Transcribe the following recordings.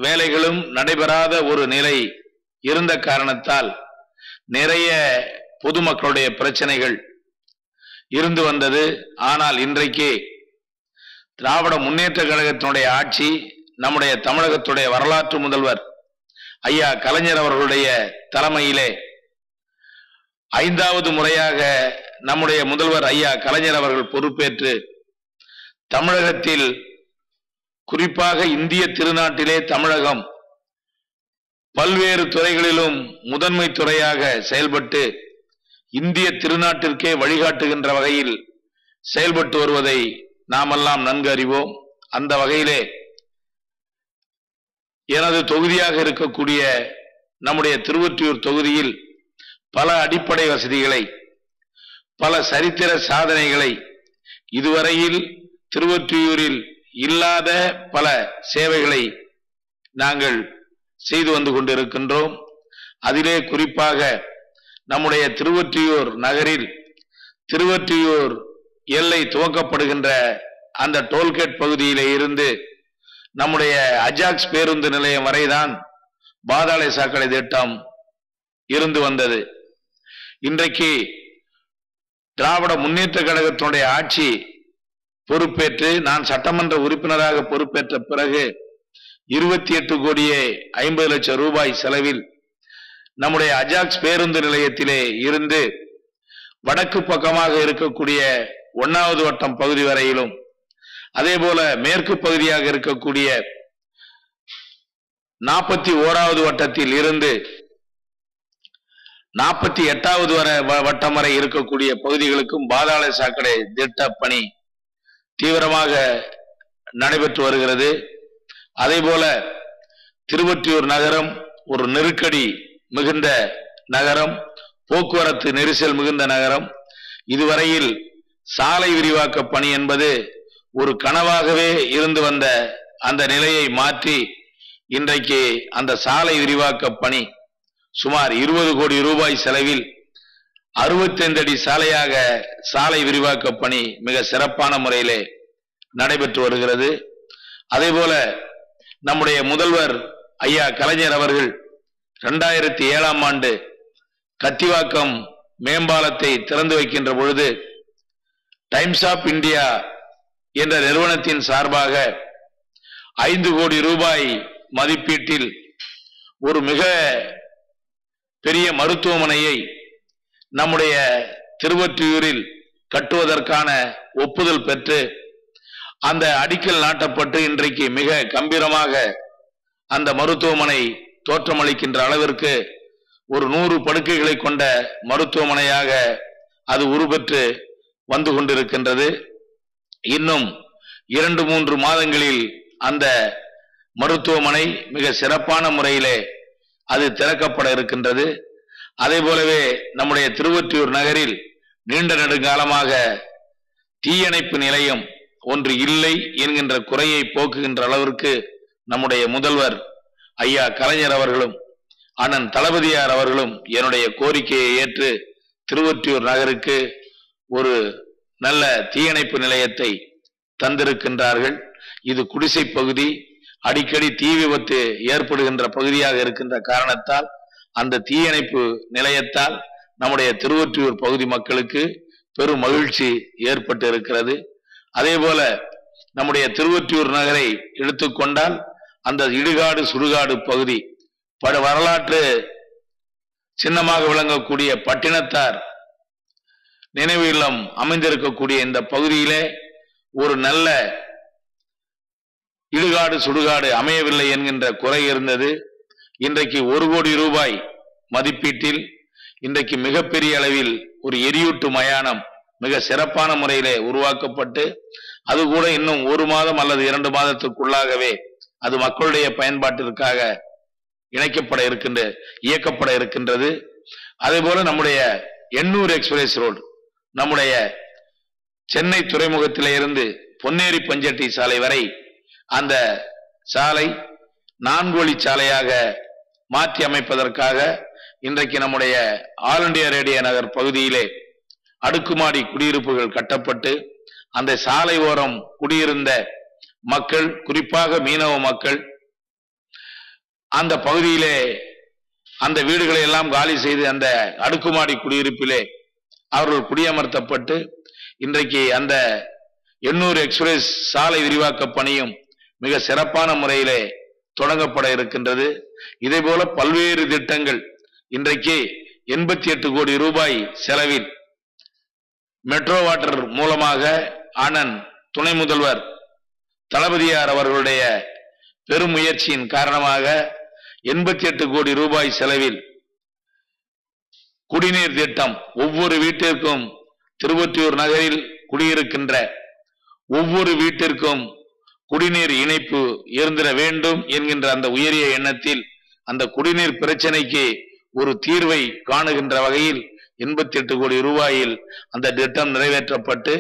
வேலைகளும் நடைபெறாத ஒரு நிலை இருந்த காரணத்தால் நிறைய பொதுமக்களுடைய பிரச்சனைகள் இருந்து வந்தது. ஆனால் இன்றைக்கு திராவிட முன்னேற்ற கழகத்தினுடைய ஆட்சி, நம்முடைய தமிழகத்துடைய வரலாற்று முதல்வர் ஐயா கலைஞர் அவர்களுடைய தலைமையிலே 5வது முறையாக நம்முடைய முதல்வர் ஐயா கலைஞர் அவர்கள் பொறுப்பேற்று தமிழகத்தில், குறிப்பாக இந்திய திருநாட்டிலே தமிழகம் பல்வேறு துறைகளிலும் முதன்மை துறையாக செயல்பட்டு இந்திய திருநாட்டிற்கே வழிகாட்டுகின்ற வகையில் செயல்பட்டு வருவதை நாமெல்லாம் நன்கு அறிவோம். அந்த வகையிலே எனது தொகுதியாக இருக்கக்கூடிய நம்முடைய திருவொற்றியூர் தொகுதியில் பல அடிப்படை வசதிகளை, பல சரித்திர சாதனைகளை, இதுவரையில் திருவொற்றியூரில் இல்லாத பல சேவைகளை நாங்கள் செய்து வந்து கொண்டிருக்கின்றோம். அதிலே குறிப்பாக நம்முடைய திருவொற்றியூர் நகரில் திருவொற்றியூர் எல்லை துவக்கப்படுகின்ற அந்த டோல்கேட் பகுதியிலே இருந்து நம்முடைய அஜாக்ஸ் பேருந்து நிலையம் வரைதான் பாதாள சாக்கடை திட்டம் இருந்து வந்தது. இன்றைக்கு திராவிட முன்னேற்ற கழகத்தினுடைய ஆட்சி பொறுப்பேற்று நான் சட்டமன்ற உறுப்பினராக பொறுப்பேற்ற பிறகு 28 கோடியே 50 லட்சம் ரூபாய் செலவில் நம்முடைய அஜாக்ஸ் பேருந்து நிலையத்திலே இருந்து வடக்கு பக்கமாக இருக்கக்கூடிய 1வது வட்டம் பகுதி வரையிலும், அதே போல மேற்கு பகுதியாக இருக்கக்கூடிய 41வது வட்டத்தில் இருந்து 48வது வட்டம் வரை இருக்கக்கூடிய பகுதிகளுக்கும் பாதாள சாக்கடை திட்ட பணி தீவிரமாக நடைபெற்று வருகிறது. அதே போல திருவொற்றியூர் நகரம் ஒரு நெருக்கடி மிகுந்த நகரம், போக்குவரத்து நெரிசல் மிகுந்த நகரம். இதுவரையில் சாலை விரிவாக்க பணி என்பது ஒரு கனவாகவே இருந்து வந்த அந்த நிலையை மாற்றி இன்றைக்கு அந்த சாலை விரிவாக்க பணி சுமார் 20 கோடி ரூபாய் செலவில் 65 அடி சாலையாக சாலை விரிவாக்க பணி மிக சிறப்பான முறையிலே நடைபெற்று வருகிறது. அதே போல நம்முடைய முதல்வர் ஐயா கலைஞர் அவர்கள் 2007ஆம் ஆண்டு கத்திவாக்கம் மேம்பாலத்தை திறந்து வைக்கின்ற பொழுது டைம்ஸ் ஆஃப் இந்தியா என்ற நிறுவனத்தின் சார்பாக 5 கோடி ரூபாய் மதிப்பீட்டில் ஒரு மிக பெரிய மருத்துவமனையை நம்முடைய திருவொற்றியூரில் கட்டுவதற்கான ஒப்புதல் பெற்று அந்த அடிக்கல் நாட்டப்பட்டு இன்றைக்கு மிக கம்பீரமாக அந்த மருத்துவமனை தோற்றமளிக்கின்ற அளவிற்கு ஒரு 100 படுக்கைகளை கொண்ட மருத்துவமனையாக அது உருப்பெற்று வந்து கொண்டிருக்கின்றது. இன்னும் 2-3 மாதங்களில் அந்த மருத்துவமனை மிக சிறப்பான முறையிலே அது திறக்கப்பட இருக்கின்றது. அதே போலவே நம்முடைய திருவொற்றியூர் நகரில் நீண்ட நெடுங்காலமாக தீயணைப்பு நிலையம் ஒன்று இல்லை என்கின்ற குறையை போக்குகின்ற அளவிற்கு நம்முடைய முதல்வர் ஐயா கலைஞர் அவர்களும் அண்ணன் தளபதியார் அவர்களும் என்னுடைய கோரிக்கையை ஏற்று திருவொற்றியூர் நகருக்கு ஒரு நல்ல தீயணைப்பு நிலையத்தை தந்திருக்கின்றார்கள். இது குடிசை பகுதி, அடிக்கடி தீ விபத்து ஏற்படுகின்ற பகுதியாக இருக்கின்ற காரணத்தால் அந்த தீயணைப்பு நிலையத்தால் நம்முடைய திருவொற்றியூர் பகுதி மக்களுக்கு பெரும் மகிழ்ச்சி ஏற்பட்டு இருக்கிறது. அதே போல நம்முடைய திருவொற்றியூர் நகரை எடுத்துக்கொண்டால் அந்த இடுகாடு சுடுகாடு பகுதி பல வரலாற்று சின்னமாக விளங்கக்கூடிய பட்டினத்தார் நினைவு இல்லம் அமைந்திருக்கக்கூடிய இந்த பகுதியிலே ஒரு நல்ல இடுகாடு சுடுகாடு அமையவில்லை என்கின்ற குறை இருந்தது. இன்றைக்கு 1 கோடி ரூபாய் மதிப்பீட்டில் இன்றைக்கு மிகப்பெரிய அளவில் ஒரு எரியூட்டு மயானம் மிக சிறப்பான முறையிலே உருவாக்கப்பட்டு அது கூட இன்னும் 1 மாதம் அல்லது 2 மாதத்துக்குள்ளாகவே அது மக்களுடைய பயன்பாட்டிற்காக இயக்கப்பட இருக்கின்றது. அதே போல நம்முடைய எண்ணூர் எக்ஸ்பிரஸ் ரோடு, நம்முடைய சென்னை துறைமுகத்திலே இருந்து பொன்னேரி பஞ்சட்டி சாலை வரை அந்த சாலை 4 வழி சாலையாக மாற்றி அமைப்பதற்காக இன்றைக்கு நம்முடைய ஆல் இண்டியா ரேடியோ நகர் பகுதியிலே அடுக்குமாடி குடியிருப்புகள் கட்டப்பட்டு அந்த சாலை ஓரம் குடியிருந்த மக்கள், குறிப்பாக மீனவ மக்கள், அந்த பகுதியிலே அந்த வீடுகளை எல்லாம் காலி செய்து அந்த அடுக்குமாடி குடியிருப்பிலே அவர்கள் குடியமர்த்தப்பட்டு இன்றைக்கு அந்த எண்ணூர் எக்ஸ்பிரஸ் சாலை விரிவாக்க பணியும் மிக சிறப்பான முறையிலே தொடங்கப்பட இருக்கின்றது. இதே போல பல்வேறு திட்டங்கள் இன்றைக்கு 88 கோடி ரூபாய் செலவில் மெட்ரோ வாட்டர் மூலமாக அண்ணன் துணை முதல்வர் தளபதியார் அவர்களுடைய பெரும் முயற்சியின் காரணமாக 88 கோடி ரூபாய் செலவில் குடிநீர் திட்டம் ஒவ்வொரு வீட்டிற்கும் திருவொற்றியூர் நகரில் குடியிருக்கின்ற ஒவ்வொரு வீட்டிற்கும் குடிநீர் இணைப்பு இருந்திட வேண்டும் என்கின்ற அந்த உயரிய எண்ணத்தில் அந்த குடிநீர் பிரச்சனைக்கு ஒரு தீர்வை காணுகின்ற வகையில் 88 கோடி ரூபாயில் அந்த திட்டம் நிறைவேற்றப்பட்டு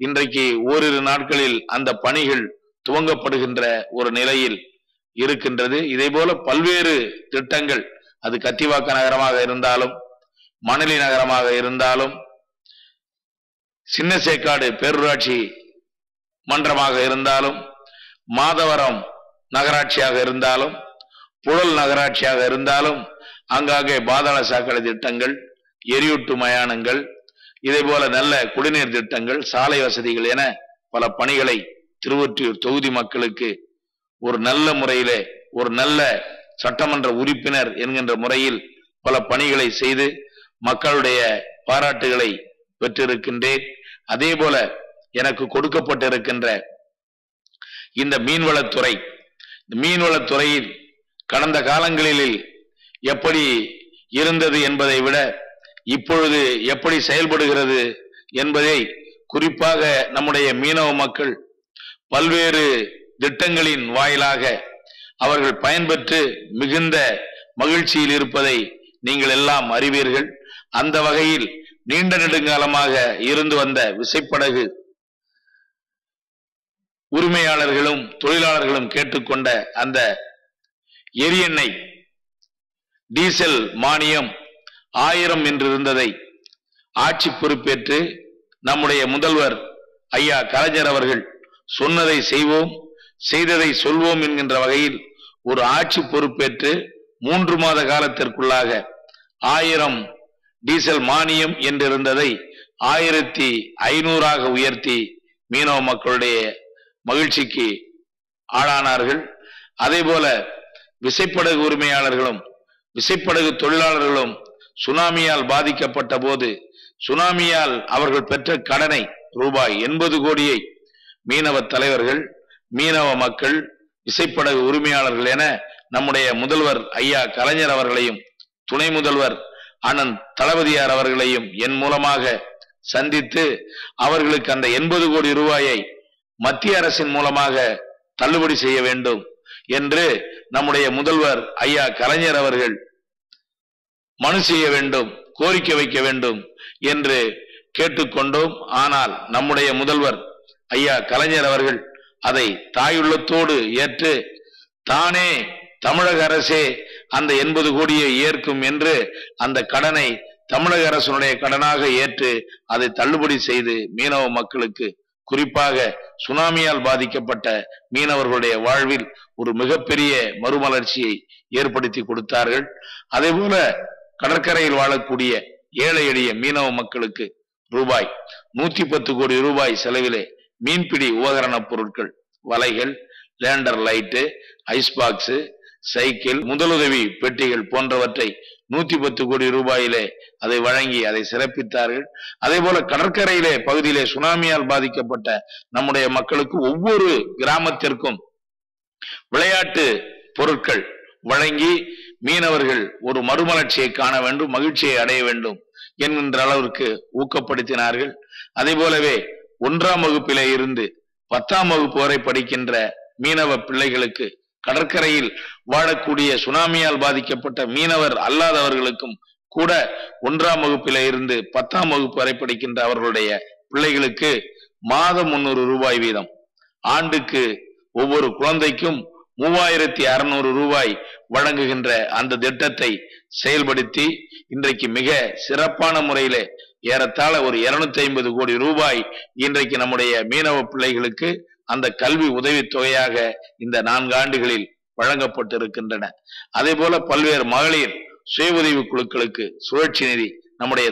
இன்றைக்கு ஓரிரு நாட்களில் அந்த பணிகள் துவங்கப்படுகின்ற ஒரு நிலையில் இருக்கின்றது. இதே போல பல்வேறு திட்டங்கள், அது கத்திவாக்க நகரமாக இருந்தாலும் மணலி நகரமாக இருந்தாலும் சின்னசேக்காடு பேரூராட்சி மன்றமாக இருந்தாலும் மாதவரம் நகராட்சியாக இருந்தாலும் புழல் நகராட்சியாக இருந்தாலும் அங்காங்கே பாதாள சாக்கடை திட்டங்கள், எரியூட்டு மயானங்கள், இதே போல நல்ல குடிநீர் திட்டங்கள், சாலை வசதிகள் என பல பணிகளை திருவொற்றியூர் தொகுதி மக்களுக்கு ஒரு நல்ல முறையிலே ஒரு நல்ல சட்டமன்ற உறுப்பினர் என்கின்ற முறையில் பல பணிகளை செய்து மக்களுடைய பாராட்டுகளை பெற்றிருக்கின்றேன். அதே போல எனக்கு கொடுக்கப்பட்டிருக்கின்ற இந்த மீன்வளத்துறையில் கடந்த காலங்களில் எப்படி இருந்தது என்பதை விட இப்பொழுது எப்படி செயல்படுகிறது என்பதை குறிப்பாக நம்முடைய மீனவ மக்கள் பல்வேறு திட்டங்களின் வாயிலாக அவர்கள் பயன்பெற்று மிகுந்த மகிழ்ச்சியில் இருப்பதை நீங்கள் எல்லாம் அறிவீர்கள். அந்த வகையில் நீண்ட நெடுங்காலமாக இருந்து வந்த விசைப்படகு உரிமையாளர்களும் தொழிலாளர்களும் கேட்டுக்கொண்ட அந்த எரியெண்ணெய் டீசல் மானியம் 1000 என்று இருந்ததை ஆட்சி பொறுப்பேற்று நம்முடைய முதல்வர் ஐயா கலைஞர் அவர்கள் சொன்னதை செய்வோம், செய்ததை சொல்வோம் என்கின்ற வகையில் ஒரு ஆட்சி பொறுப்பேற்று 3 மாத காலத்திற்குள்ளாக 1000 டீசல் மானியம் என்றிருந்ததை 1500 உயர்த்தி மீனவ மக்களுடைய மகிழ்ச்சிக்கு ஆளானார்கள். அதே போல விசைப்படகு உரிமையாளர்களும் விசைப்படகு தொழிலாளர்களும் சுனாமியால் பாதிக்கப்பட்ட போது சுனாமியால் அவர்கள் பெற்ற கடனை ரூபாய் 80 கோடியை மீனவ தலைவர்கள், மீனவ மக்கள், விசைப்படகு உரிமையாளர்கள் என நம்முடைய முதல்வர் ஐயா கலைஞர் அவர்களையும் துணை முதல்வர் அண்ணன் தளபதியார் அவர்களையும் என் மூலமாக சந்தித்து அவர்களுக்கு அந்த 80 கோடி ரூபாயை மத்திய அரசின் மூலமாக தள்ளுபடி செய்ய வேண்டும் என்று நம்முடைய முதல்வர் ஐயா கலைஞர் அவர்கள் மனு செய்ய வேண்டும், கோரிக்கை வைக்க வேண்டும் என்று கேட்டுக்கொண்டோம். ஆனால் நம்முடைய முதல்வர் ஐயா கலைஞர் அவர்கள் அதை தாயுள்ளத்தோடு ஏற்று தானே தமிழக அரசே அந்த 80 கோடியை ஏற்கும் என்று அந்த கடனை தமிழக அரசுடைய கடனாக ஏற்று அதை தள்ளுபடி செய்து மீனவ மக்களுக்கு, குறிப்பாக சுனாமியால் பாதிக்கப்பட்ட மீனவர்களுடைய வாழ்வில் ஒரு மிகப்பெரிய மறுமலர்ச்சியை ஏற்படுத்தி கொடுத்தார்கள். அதே போல கடற்கரையில் வாழக்கூடிய ஏழை எளிய மீனவ மக்களுக்கு ரூபாய் 110 கோடி ரூபாய் செலவிலே மீன்பிடி உபகரண பொருட்கள், வலைகள், லேண்டர் லைட்டு, ஐஸ் பாக்ஸ், சைக்கிள், முதலுதவி பெட்டிகள் போன்றவற்றை 110 கோடி ரூபாயிலே அதை வழங்கி அதை சிறப்பித்தார்கள். அதே போல கடற்கரையிலே பகுதியிலே சுனாமியால் பாதிக்கப்பட்ட நம்முடைய மக்களுக்கு ஒவ்வொரு கிராமத்திற்கும் விளையாட்டு பொருட்கள் வழங்கி மீனவர்கள் ஒரு மறுமலர்ச்சியை காண வேண்டும், மகிழ்ச்சியை அடைய வேண்டும் என்கின்ற அளவிற்கு ஊக்கப்படுத்தினார்கள். அதே போலவே 1ஆம் வகுப்பிலே இருந்து 10ஆம் வகுப்பு வரை படிக்கின்ற மீனவ பிள்ளைகளுக்கு, கடற்கரையில் வாழக்கூடிய சுனாமியால் பாதிக்கப்பட்ட மீனவர் அல்லாதவர்களுக்கும் கூட 1ஆம் வகுப்பிலே இருந்து 10ஆம் வகுப்பு வரை படிக்கின்ற அவர்களுடைய பிள்ளைகளுக்கு மாதம் 300 ரூபாய் வீதம், ஆண்டுக்கு ஒவ்வொரு குழந்தைக்கும் 3600 ரூபாய் வழங்குகின்ற அந்த திட்டத்தை செயல்படுத்தி இன்றைக்கு மிக சிறப்பான முறையிலே ஏறத்தாழ ஒரு 250 கோடி ரூபாய் இன்றைக்கு நம்முடைய மீனவ பிள்ளைகளுக்கு அந்த கல்வி உதவித் தொகையாக இந்த 4 ஆண்டுகளில் வழங்கப்பட்டு இருக்கின்றன. அதே போல பல்வேறு மகளிர் சுய உதவி குழுக்களுக்கு சுழற்சி நிதி நம்முடைய